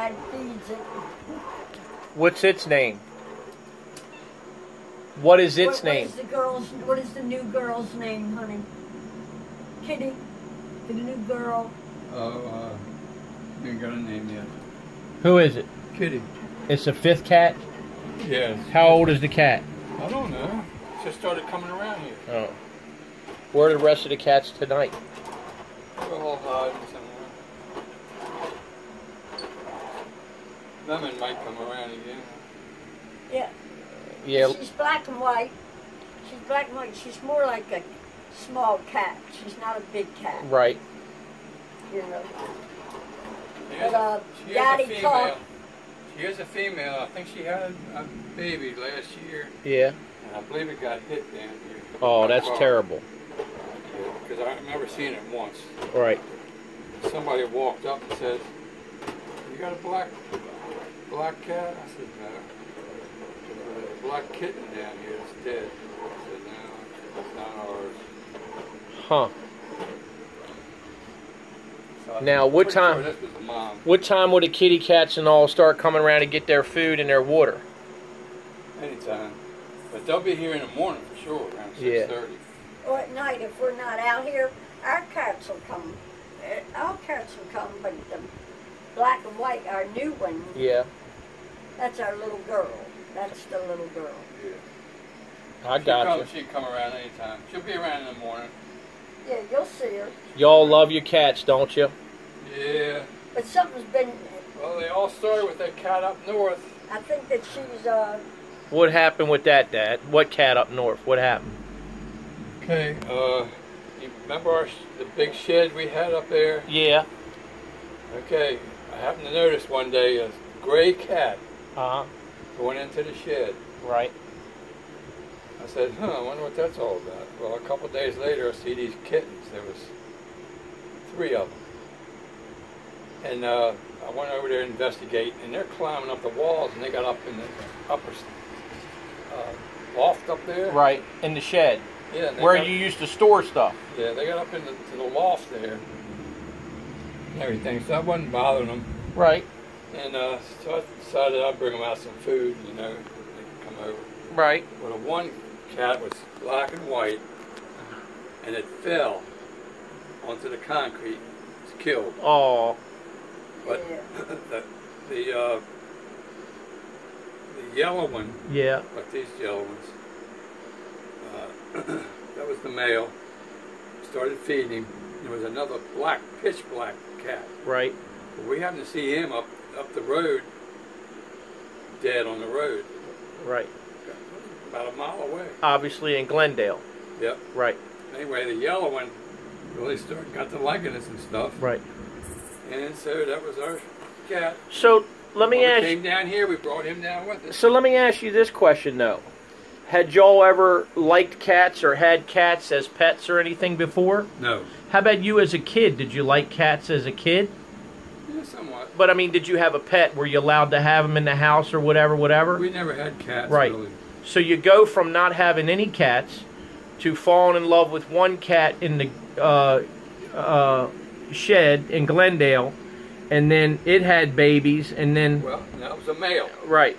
Dad feeds it. What's its name? What is its name? What is the new girl's name, honey? Kitty. The new girl. Oh, ain't got a name yet. Who is it? Kitty. It's a 5th cat? Yes. How old is the cat? I don't know. Just started coming around here. Oh. Where are the rest of the cats tonight? They're all hiding somewhere. Lemon might come around again. Yeah. Yeah. She's black and white. She's black and white. She's more like a small cat. She's not a big cat. Right. You know. But she Daddy is a called. female. She is a female. I think she had a baby last year. Yeah. And I believe it got hit down here. Oh, that's terrible. Because I remember seeing it once. Right. Somebody walked up and said, "You got a black cat?" I said, "No. There's a black kitten down here that's dead." I said, "No, that's not ours." Huh. So Now, what time? Sure this was the mom. What time will the kitty cats and all start coming around to get their food and their water? Anytime. But they'll be here in the morning for sure, around 6:30. Or at night, if we're not out here, our cats will come. Our cats will come, but the black and white, our new one, Yeah. that's our little girl. That's the little girl. Yeah. I got you. She can come around anytime. She'll be around in the morning. Yeah, you'll see her. Y'all love your cats, don't you? Yeah. But something's been, Well, they all started with that cat up north. I think that she's, What happened with that, Dad? What cat up north? What happened? Okay, you remember the big shed we had up there? Yeah. Okay, I happened to notice one day a gray cat Uh-huh. going into the shed. Right. I said, I wonder what that's all about. Well, a couple days later, I see these kittens. There was 3 of them. And I went over there to investigate, and they're climbing up the walls, and they got up in the upper loft up there. Right. In the shed. Yeah. Where you used to store stuff. Yeah, they got up into the loft there and everything, so I wasn't bothering them. Right. And so I decided I'd bring them out some food, you know, they could come over. Right. Well, the one cat was black and white, and it fell onto the concrete. It was killed. Oh. But yeah. the yellow one, Yeah. like these yellow ones, that was the male. Started feeding him. There was another black, pitch black cat. Right. We happened to see him up the road, dead on the road. Right. About a mile away. Obviously in Glendale. Yep. Right. Anyway, the yellow one really got to liking us and stuff. Right. And so that was our cat. So let me ask. We came down here. We brought him down with us. So let me ask you this question though: had y'all ever liked cats or had cats as pets or anything before? No. How about you as a kid? Did you like cats as a kid? Yeah, somewhat. But I mean, did you have a pet? Were you allowed to have them in the house or whatever? We never had cats. Right. Really. So you go from not having any cats to falling in love with one cat in the shed in Glendale, and then it had babies, and then... Well, that was a male. Right.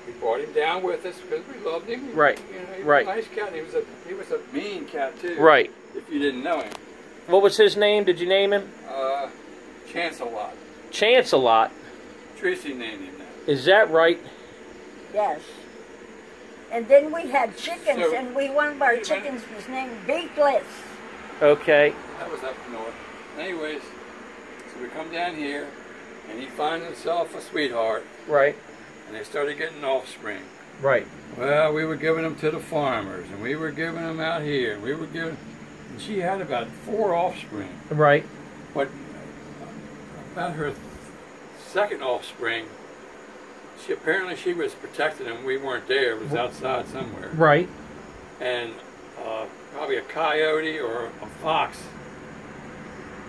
We brought him down with us because we loved him. Right. You know, he was Right. a nice cat. He was a mean cat too. Right. If you didn't know him. What was his name? Did you name him? Chance-a-lot. Chance-a-lot. Tracy named him that. Is that right? Yes. And then we had chickens, So, and one of our chickens was named Beakless. Okay. That was up north. Anyways, so we come down here, and he finds himself a sweetheart, Right. and they started getting offspring. Right. Well, we were giving them to the farmers, and we were giving them out here, and we were giving... And she had about 4 offspring. Right. But about her second offspring, apparently she was protecting him. We weren't there. It was outside somewhere. Right. And probably a coyote or a fox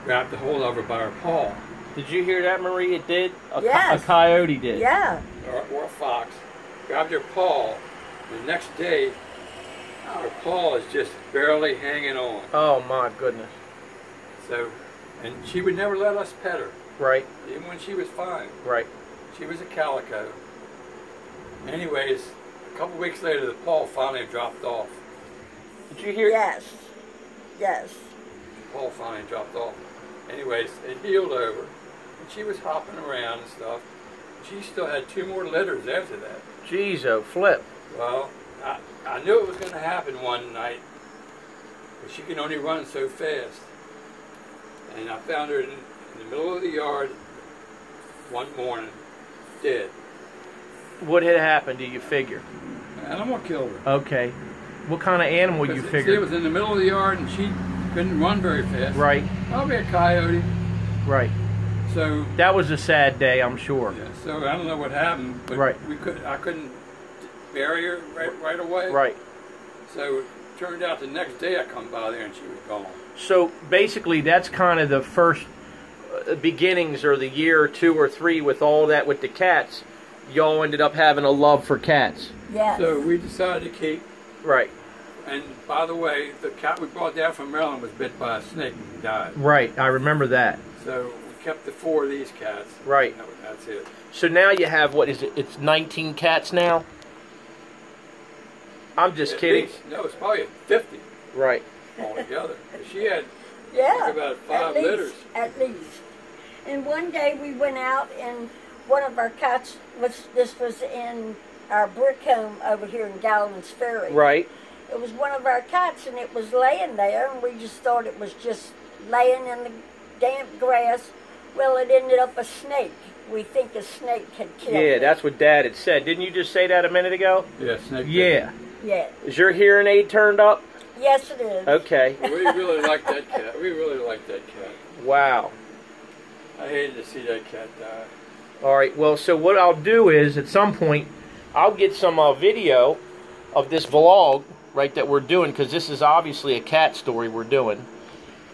grabbed a hold of her by her paw. Did you hear that, Marie? It did? Yes. A coyote did. Yeah. Or a fox. Grabbed her paw. The next day, her paw is just barely hanging on. Oh, my goodness. So, And she would never let us pet her. Right. Even when she was fine. Right. She was a calico. Anyways, a couple weeks later, the paw finally dropped off. Did you hear? Yes. Yes. The paw finally dropped off. Anyways, it healed over. And she was hopping around and stuff. She still had 2 more litters after that. Jeez, oh, flip. Well, I knew it was going to happen one night. But she can only run so fast. And I found her in the middle of the yard one morning, dead. What had happened, do you figure? Animal killed her. Okay. What kind of animal you She figured? was in the middle of the yard and she couldn't run very fast. Right. Probably a coyote. Right. So that was a sad day, I'm sure. Yeah, so I don't know what happened, but right. I couldn't bury her right away. Right. So it turned out the next day I come by there and she was gone. So basically that's kind of the first beginnings, or the year or 2 or 3 with all that with the cats. Y'all ended up having a love for cats. Yes. So we decided to keep. Right. And by the way, the cat we brought down from Maryland was bit by a snake and died. Right, I remember that. So we kept the 4 of these cats. Right. That's it. So now you have, what is it? It's 19 cats now? I'm just kidding. No, it's probably 50. Right. Altogether. She had about 5 litters. At least. And one day we went out and one of our cats this was in our brick home over here in Gallon's Ferry. Right. It was one of our cats and it was laying there and we just thought it was just laying in the damp grass. Well, it ended up a snake. We think a snake had killed it. Yeah, that's what Dad had said. Didn't you just say that a minute ago? Yeah, snake. Yeah. Yeah. Is your hearing aid turned up? Yes, it is. Okay. We really liked that cat. We really liked that cat. Wow. I hated to see that cat die. All right, well, so what I'll do is, at some point, I'll get some video of this vlog, right, that we're doing, because this is obviously a cat story we're doing,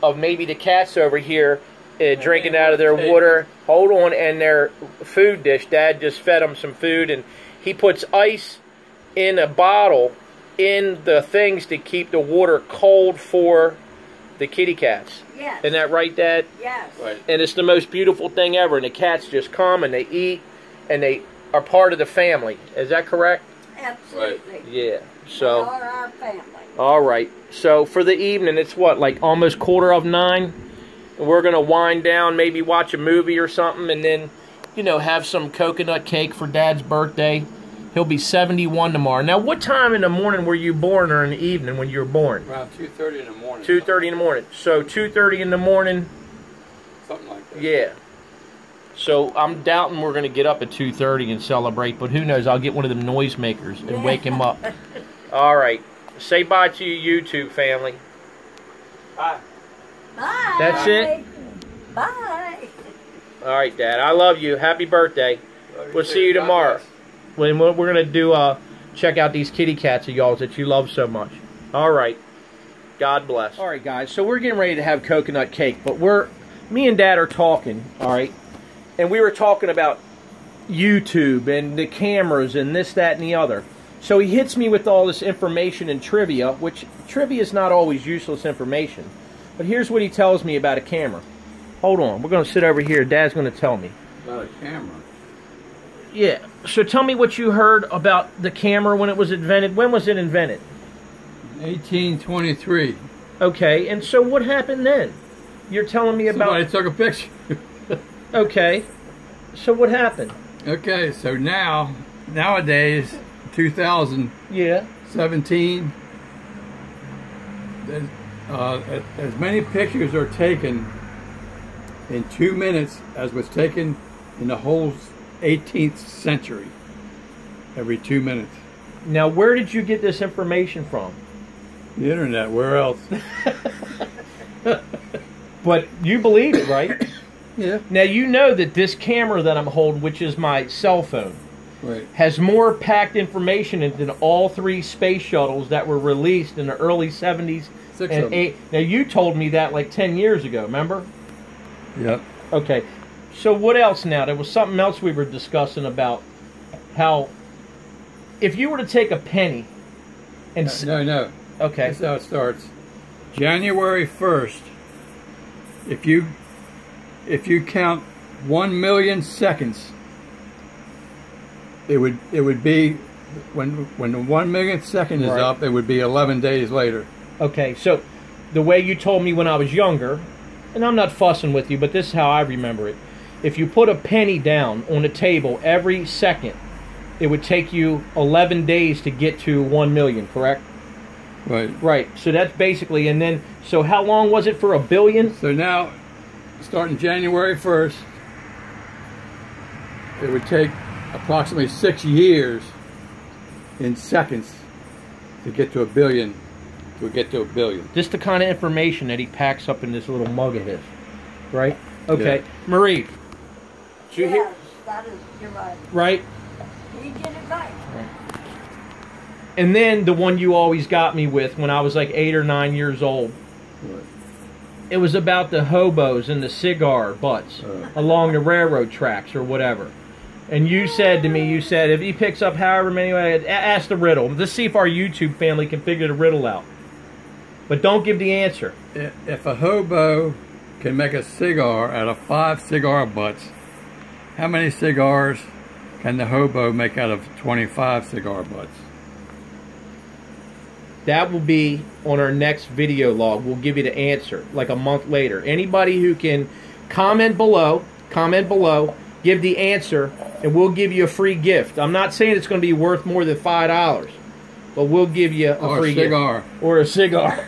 of maybe the cats over here drinking out of their water, hold on, and their food dish. Dad just fed them some food, and he puts ice in a bottle in the things to keep the water cold for the kitty cats. Yes. Isn't that right, Dad? Yes. Right. And it's the most beautiful thing ever. And the cats just come and they eat and they are part of the family. Is that correct? Absolutely. Right. Yeah. So. They are our family. All right. So for the evening, it's what, like almost 9:15? And we're going to wind down, maybe watch a movie or something, and then, you know, have some coconut cake for Dad's birthday. He'll be 71 tomorrow. Now, what time in the morning were you born, or in the evening when you were born? Around 2:30 in the morning. 2:30 in the morning. So 2:30 in the morning. Something like that. Yeah. So I'm doubting we're going to get up at 2:30 and celebrate, but who knows? I'll get one of them noisemakers and wake him up. All right. Say bye to your YouTube family. Bye. Bye. That's it? Bye. All right, Dad. I love you. Happy birthday. We'll see you tomorrow. When we're going to do, check out these kitty cats of y'all's that you love so much. All right. God bless. All right, guys. So we're getting ready to have coconut cake, but me and Dad are talking, all right? And we were talking about YouTube and the cameras and this, that, and the other. So he hits me with all this information and trivia, which trivia is not always useless information. But here's what he tells me about a camera. Hold on. We're going to sit over here. Dad's going to tell me. About a camera? Yeah. So tell me what you heard about the camera when it was invented. When was it invented? 1823. Okay. And so what happened then? You're telling me about... Somebody took a picture. Okay. So what happened? Okay, so nowadays, 2017, as many pictures are taken in 2 minutes as was taken in the whole 18th century. Every 2 minutes. Now, where did you get this information from? The internet, where else? But you believe it, right? Yeah. Now, you know that this camera that I'm holding, which is my cell phone, Right. has more packed information in than all 3 space shuttles that were released in the early 70s. 6 and of them. 8. Now, you told me that like 10 years ago, remember? Yep. Okay. So what else now? There was something else we were discussing about how if you were to take a penny and... No. Okay. That's how it starts. January 1st, if you if you count 1 million seconds, it would be when the 1 millionth second is up, it would be 11 days later. Okay, so the way you told me when I was younger, and I'm not fussing with you, but this is how I remember it. If you put a penny down on the table every second, it would take you 11 days to get to 1 million, correct? Right. Right. So that's basically, and then, so how long was it for a billion? So now, starting January 1st, it would take approximately 6 years in seconds to get to a billion. Just the kind of information that he packs up in this little mug of his, right? Okay, yeah. Marie. Yes, that is, you're right. Right? You did it right. And then the one you always got me with when I was like 8 or 9 years old. What? It was about the hobos and the cigar butts along the railroad tracks or whatever. And you said to me, you said, if he picks up however many, ask the riddle. Let's see if our YouTube family can figure the riddle out. But don't give the answer. If a hobo can make a cigar out of 5 cigar butts, how many cigars can the hobo make out of 25 cigar butts? That will be on our next video log. We'll give you the answer like a month later. Anybody who can comment below, give the answer, and we'll give you a free gift. I'm not saying it's going to be worth more than $5, but we'll give you a free gift. Or a cigar.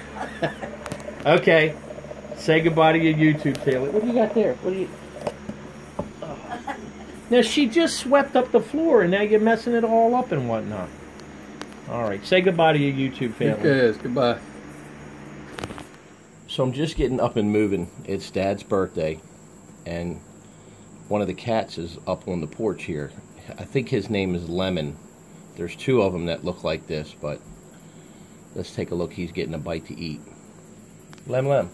Okay. Say goodbye to your YouTube family. What do you got there? What do you... Oh. Now, she just swept up the floor, and now you're messing it all up and whatnot. All right. Say goodbye to your YouTube family. Yes, goodbye. So I'm just getting up and moving. It's Dad's birthday, and one of the cats is up on the porch here. I think his name is Lemon. There's 2 of them that look like this, but let's take a look. He's getting a bite to eat. Lem. Lem.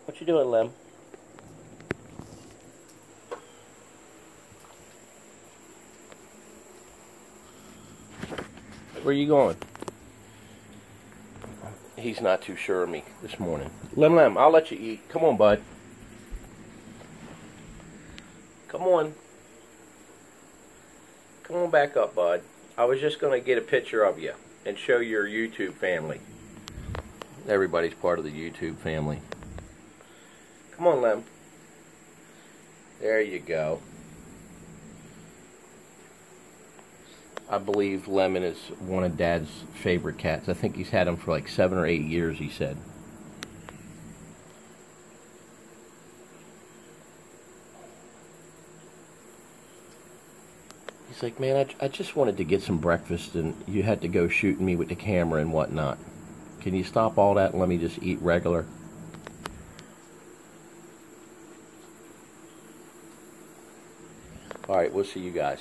What you doing, Lem? Where you going? He's not too sure of me this morning. Lem, I'll let you eat. Come on, bud. Come on. Come on back up, bud. I was just going to get a picture of you and show your YouTube family. Everybody's part of the YouTube family. Come on, Lem. There you go. I believe Lemon is one of Dad's favorite cats. I think he's had him for like 7 or 8 years, he said. He's like, man, I just wanted to get some breakfast, and you had to go shooting me with the camera and whatnot. Can you stop all that and let me just eat regular? Alright, we'll see you guys.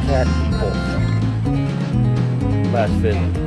Cat people. Last visit.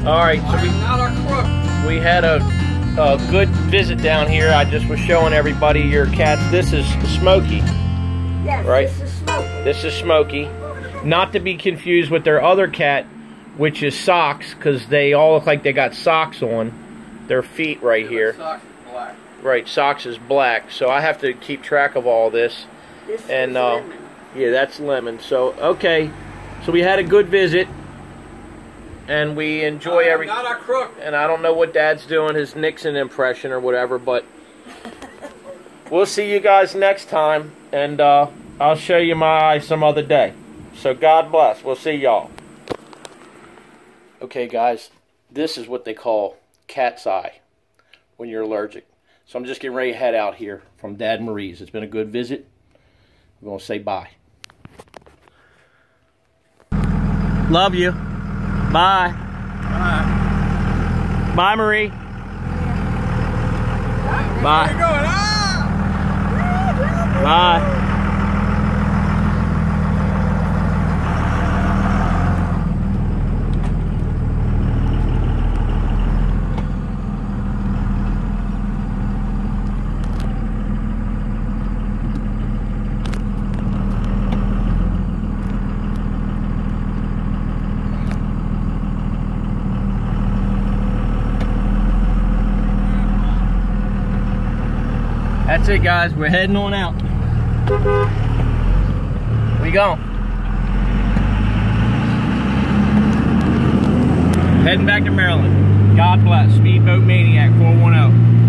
All right, so Not a crook. we had a good visit down here. I just was showing everybody your cats. This is Smokey. Yes, Right. this is Smokey. This is Smokey. Not to be confused with their other cat, which is Socks, because they all look like they got socks on their feet right here. Socks is black. Right, Socks is black, so I have to keep track of all this. This And is Lemon. yeah, that's Lemon. So okay, so we had a good visit, and we enjoy every. Not a crook. And I don't know what Dad's doing, his Nixon impression or whatever, but we'll see you guys next time, and I'll show you my eye some other day. So God bless. We'll see y'all. Okay, guys, this is what they call cat's eye when you're allergic. So I'm just getting ready to head out here from Dad Marie's. It's been a good visit. We're going to say bye. Love you. Bye. Bye. Bye, Marie. Bye. Where you going? Ah! Bye. That's it, guys. We're heading on out. We going? Heading back to Maryland. God bless. Speedboat Maniac 410.